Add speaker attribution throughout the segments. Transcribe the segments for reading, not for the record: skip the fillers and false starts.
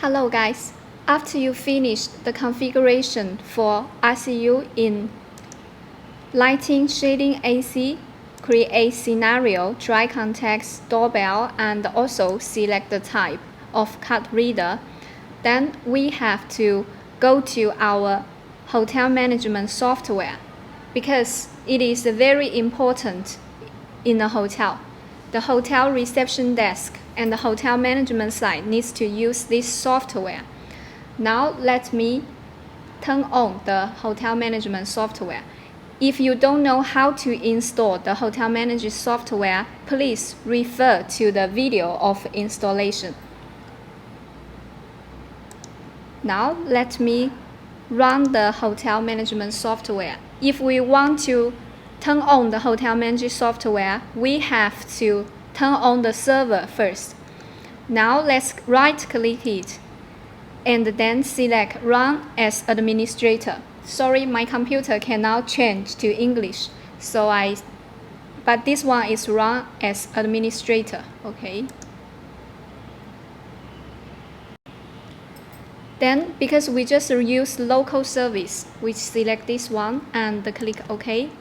Speaker 1: Hello guys, after you finish the configuration for RCU in lighting, shading, AC, create scenario, dry context, doorbell, and also select the type of card reader, then we have to go to our hotel management software because it is very important in a hotel. The hotel reception desk and the hotel management side needs to use this software. Now let me turn on the hotel management software. If you don't know how to install the hotel management software, please refer to the video of installation. Now let me run the hotel management software. If we want to turn on the hotel management software, we have to turn on the server first. Now let's right-click it and then select Run as Administrator. Sorry, my computer cannot change to English, but this one is Run as Administrator. Okay. Then, because we just use local service, we select this one and click OK.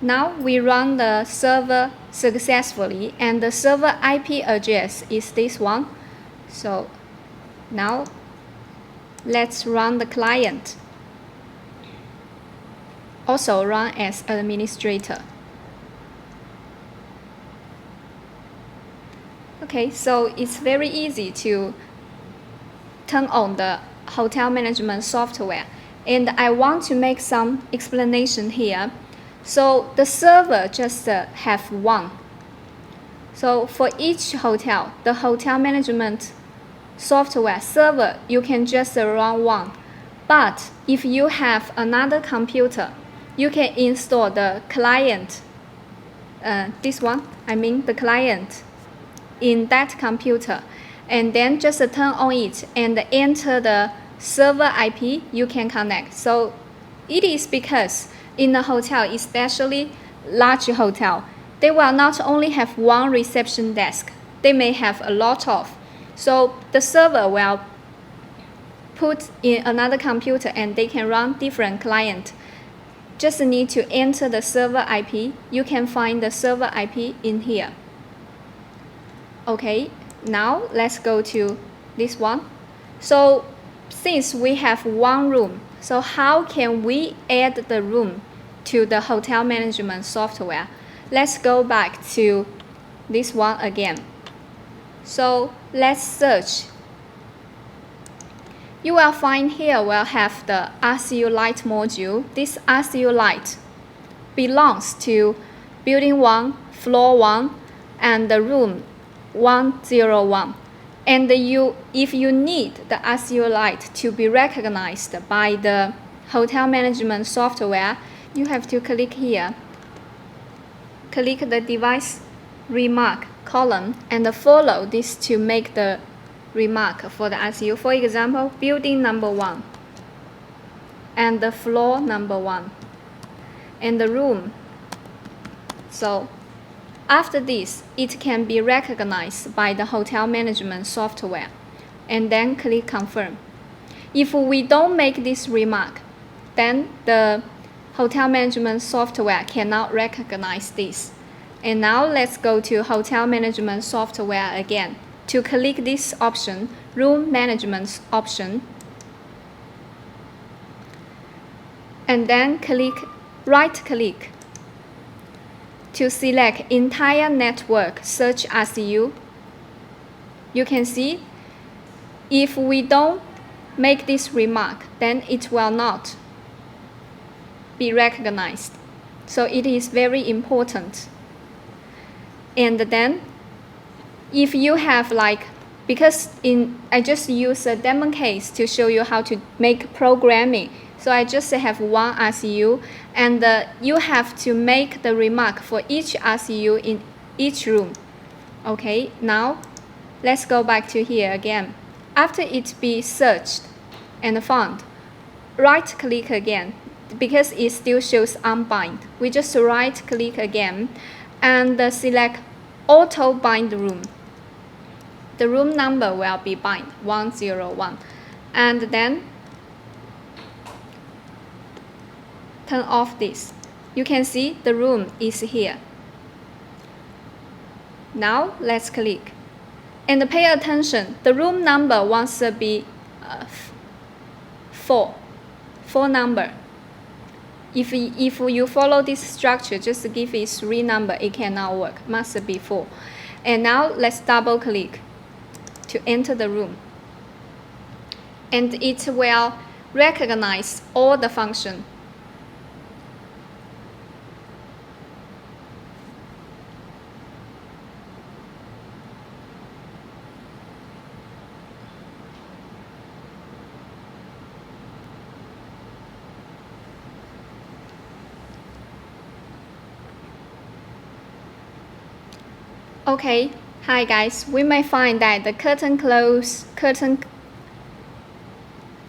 Speaker 1: Now we run the server successfully, and the server IP address is this one. So now let's run the client. Also run as administrator. Okay, so it's very easy to turn on the hotel management software. And I want to make some explanation here. So the server just have one. So for each hotel, the hotel management software server, you can just run one. But if you have another computer, you can install the client, this one, the client in that computer, and then just turn on it and enter the server IP you can connect. So it is because in a hotel, especially large hotel, they will not only have one reception desk, they may have a lot of. So the server will put in another computer and they can run different clients. Just need to enter the server IP. You can find the server IP in here. Okay, now let's go to this one. So since we have one room, so how can we add the room to the hotel management software? Let's go back to this one again. So let's search. You will find here we'll have the RCU Lite module. This RCU Lite belongs to building 1, floor 1, and the room 101. And if you need the RCU Lite to be recognized by the hotel management software, you have to click here. Click the device remark column and follow this to make the remark for the RCU. For example, building number 1 and the floor number 1 and the room. So after this, it can be recognized by the hotel management software, and then click confirm. If we don't make this remark, then the hotel management software cannot recognize this. And now let's go to hotel management software again. To click this option, room management option, and then right click to select entire network search RCU. You can see if we don't make this remark, then it will not be recognized. So it is very important. And then if you have I just use a demo case to show you how to make programming. So I just have one RCU, and you have to make the remark for each RCU in each room. Okay, now let's go back to here again. After it be searched and found, right click again because it still shows unbind. We just right click again and select auto bind room. The room number will be bind 101, and then turn off this. You can see the room is here. Now let's click and pay attention. The room number wants to be 4 number. If you follow this structure, just give it 3 number, it cannot work. Must be 4. And now let's double click to enter the room. And it will recognize all the function. Okay, hi guys, we may find that the curtain close, curtain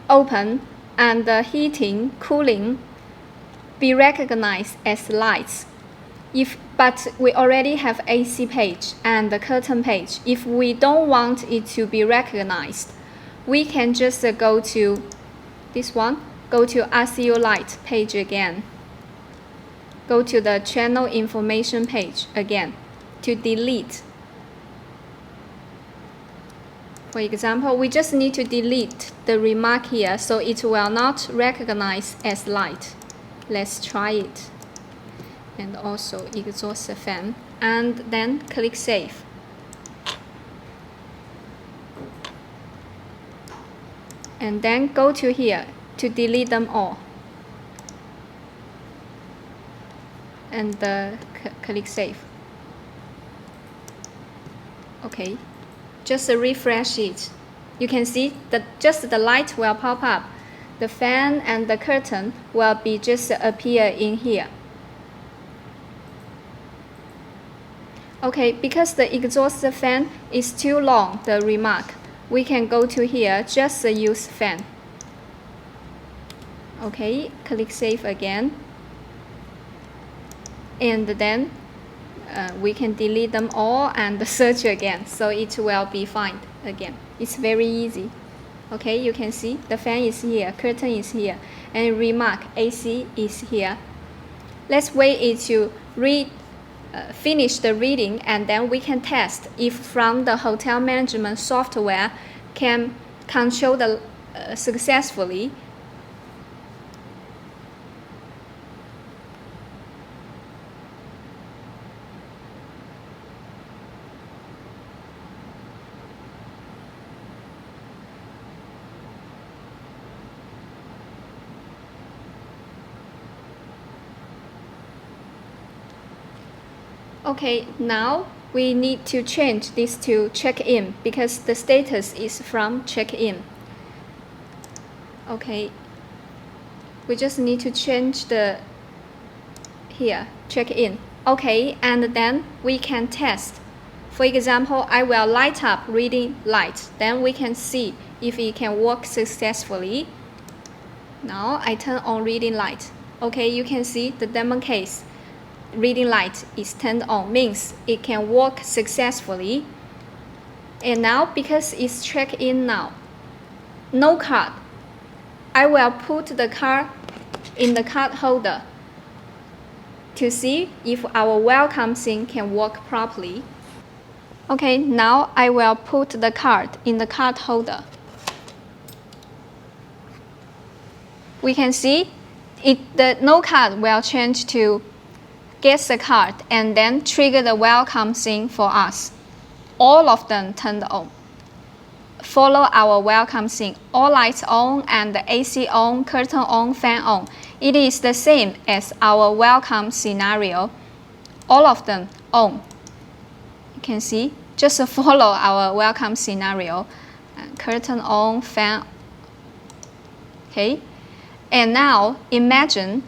Speaker 1: open, and the heating, cooling be recognized as lights. But we already have AC page and the curtain page. If we don't want it to be recognized, we can just go to this one, go to RCU light page again. Go to the channel information page again to delete. For example, we just need to delete the remark here so it will not recognize as light. Let's try it. And also exhaust fan, and then click save. And then go to here to delete them all. And click save. Okay, just refresh it. You can see that just the light will pop up. The fan and the curtain will be just appear in here. Okay, because the exhaust fan is too long, the remark, we can go to here, just use fan. Okay, click save again. And then we can delete them all and search again, so it will be fine again. It's very easy. Okay, you can see the fan is here, curtain is here, and remark AC is here. Let's wait it to finish the reading, and then we can test if from the hotel management software can control the successfully. Okay, now we need to change this to check-in because the status is from check-in. Okay, we just need to change the here, check-in. Okay, and then we can test. For example, I will light up reading light, then we can see if it can work successfully. Now I turn on reading light. Okay, you can see the demo case. Reading light is turned on, means it can work successfully. And now because it's check-in now, no card, I will put the card in the card holder to see if our welcome scene can work properly. Okay, now I will put the card in the card holder. We can see the no card will change to get the card and then trigger the welcome scene for us. All of them turned on. Follow our welcome scene. All lights on and the AC on, curtain on, fan on. It is the same as our welcome scenario. All of them on. You can see, just follow our welcome scenario. Curtain on, fan. Okay. And now imagine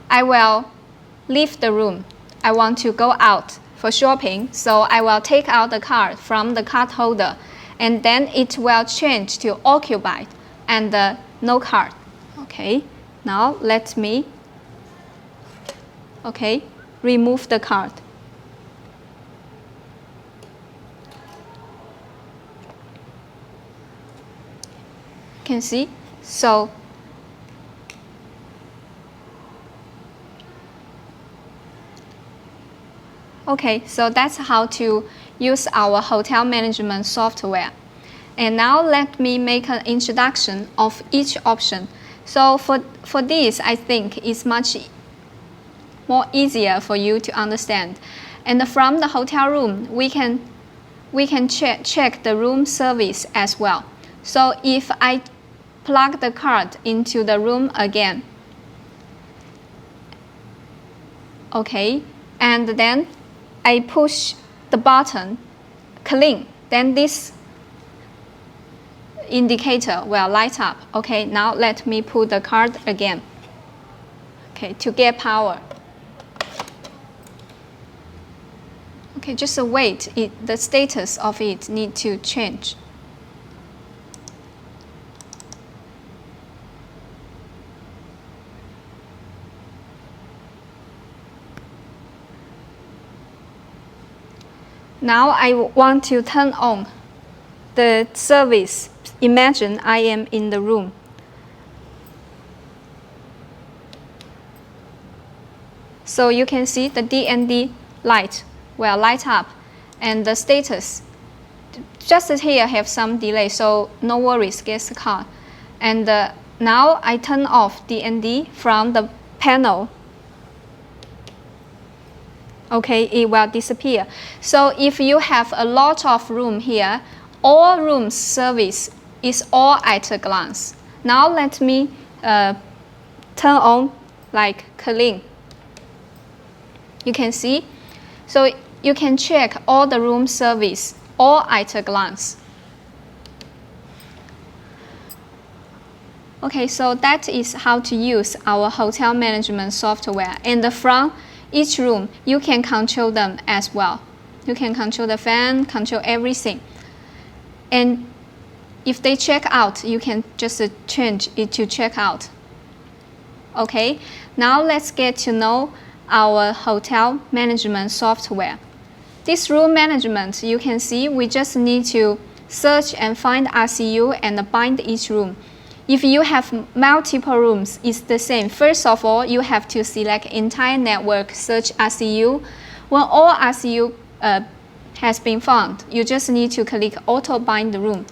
Speaker 1: I will leave the room. I want to go out for shopping, so I will take out the card from the card holder, and then it will change to occupied and no card. Okay, now let me remove the card. can see. So okay, so that's how to use our hotel management software. And now let me make an introduction of each option. So for this, I think it's much more easier for you to understand. And from the hotel room, we can check the room service as well. So if I plug the card into the room again, okay, and then I push the button clean, then this indicator will light up. Okay, now let me put the card again, okay, to get power. Okay, just wait, the status of it need to change. Now I want to turn on the service. Imagine I am in the room. So you can see the D&D light will light up, and the status just here have some delay, so no worries, guess the card. And now I turn off D&D from the panel. Okay, it will disappear. So if you have a lot of room here, all room service is all at a glance. Now let me turn on like clean. You can see, so you can check all the room service all at a glance. Okay, so that is how to use our hotel management software. And from each room, you can control them as well. You can control the fan, control everything. And if they check out, you can just change it to check out. Okay, now let's get to know our hotel management software. This room management, you can see we just need to search and find RCU and bind each room. If you have multiple rooms, it's the same. First of all, you have to select entire network, search RCU. When all RCU has been found, you just need to click auto bind the room.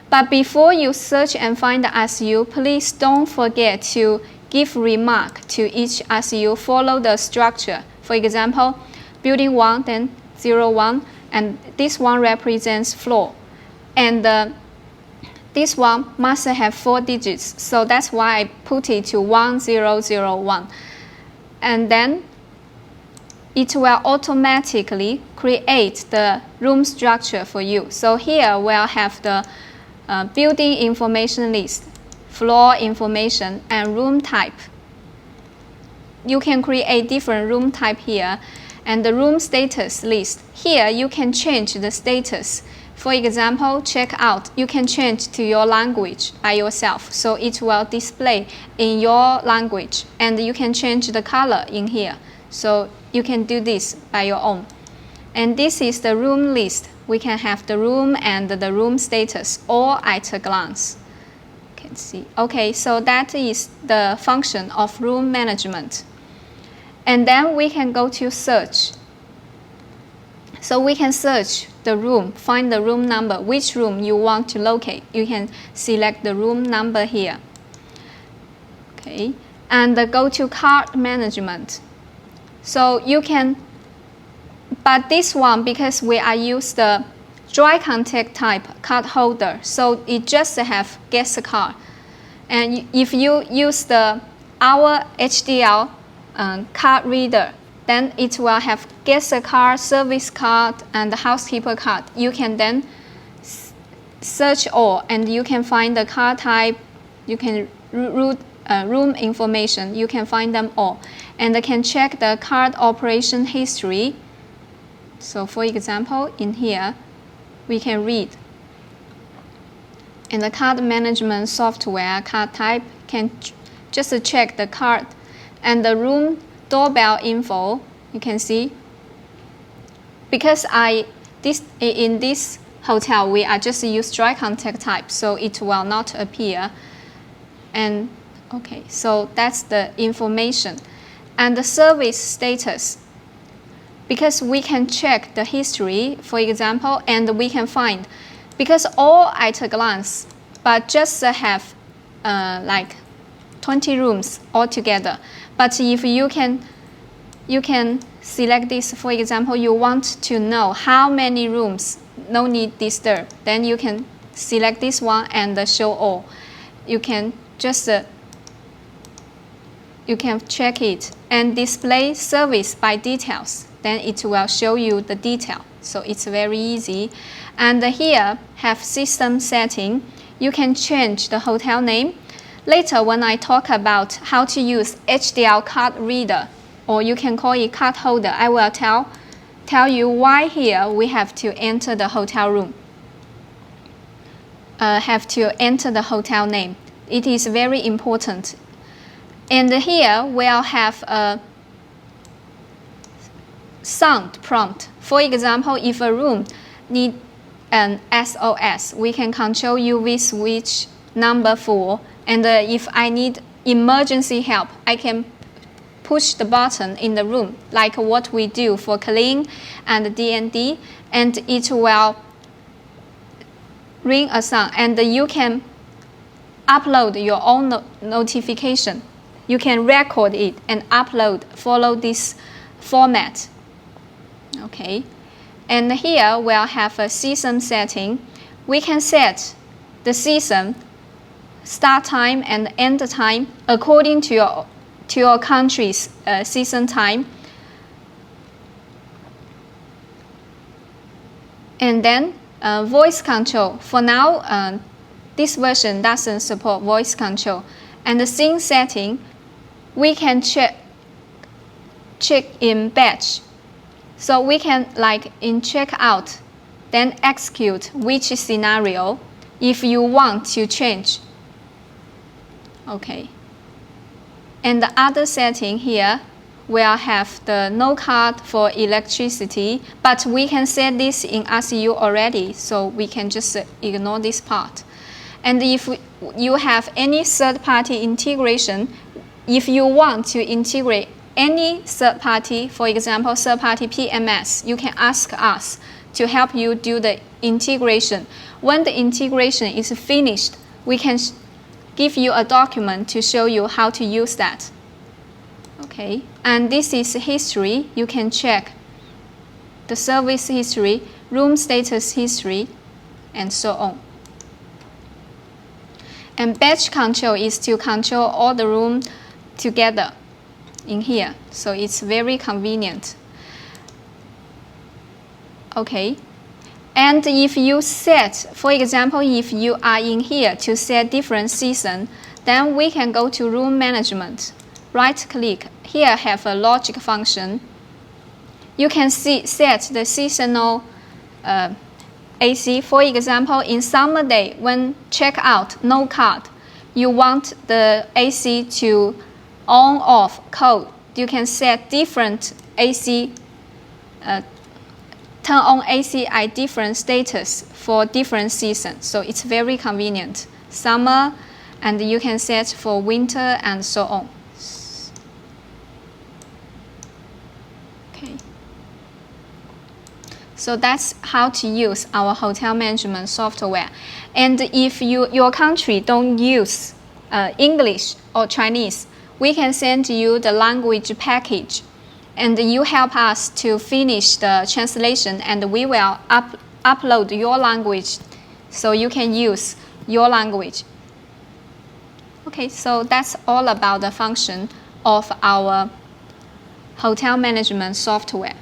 Speaker 1: But before you search and find the RCU, please don't forget to give remark to each RCU, follow the structure. For example, building 1, then 01, and this one represents floor. And this one must have 4 digits, so that's why I put it to 1001. And then it will automatically create the room structure for you. So here we'll have the building information list, floor information, and room type. You can create different room type here, and the room status list. Here you can change the status. For example, check out, you can change to your language by yourself, so it will display in your language. And you can change the color in here, so you can do this by your own. And this is the room list. We can have the room and the room status all at a glance. You can see. Okay, so that is the function of room management. And then we can go to search. So we can search the room, find the room number, which room you want to locate. You can select the room number here. Okay, and go to card management. So you can, but this one, because we are use the dry contact type card holder, so it just have guest card. And if you use our HDL card reader, then it will have guest card, service card, and the housekeeper card. You can then search all, and you can find the card type. You can room information. You can find them all, and they can check the card operation history. So, for example, in here, we can read. And the card management software card type can just check the card, and the room doorbell info. You can see, because in this hotel, we are just use dry contact type, so it will not appear. And okay, so that's the information. And the service status, because we can check the history, for example, and we can find, because all at a glance, but just have like 20 rooms altogether. But if you can select this, for example, you want to know how many rooms, no need disturb, then you can select this one and show all. You can just you can check it and display service by details, then it will show you the detail. So it's very easy. And here have system setting. You can change the hotel name. Later when I talk about how to use HDL card reader, or you can call it card holder, I will tell you why here we have to enter the hotel room. Have to enter the hotel name. It is very important. And here we'll have a sound prompt. For example, if a room need an SOS, we can control UV switch number 4. And if I need emergency help, I can push the button in the room, like what we do for clean and D&D, and it will ring a sound. And you can upload your own notification. You can record it and upload, follow this format. Okay. And here we'll have a season setting. We can set the season start time and end time according to your country's season time. And then voice control. For now, this version doesn't support voice control. And the scene setting, we can check in batch. So we can, like in checkout, then execute which scenario if you want to change. Okay. And the other setting here will have the no card for electricity, but we can set this in RCU already, so we can just ignore this part. And if you have any third-party integration, if you want to integrate any third party, for example, third-party PMS, you can ask us to help you do the integration. When the integration is finished, we can give you a document to show you how to use that. Okay, and this is history. You can check the service history, room status history, and so on. And batch control is to control all the room together in here, so it's very convenient. Okay, and if you set, for example, if you are in here to set different season, then we can go to room management, right click, here have a logic function. You can set the seasonal AC. For example, in summer day, when check out, no card, you want the AC to on, off, cold, you can set different AC, turn on AC at different status for different seasons. So it's very convenient. Summer, and you can set for winter and so on. Okay. So that's how to use our hotel management software. And if your country don't use English or Chinese, we can send you the language package, and you help us to finish the translation, and we will upload your language so you can use your language. Okay, so that's all about the function of our hotel management software.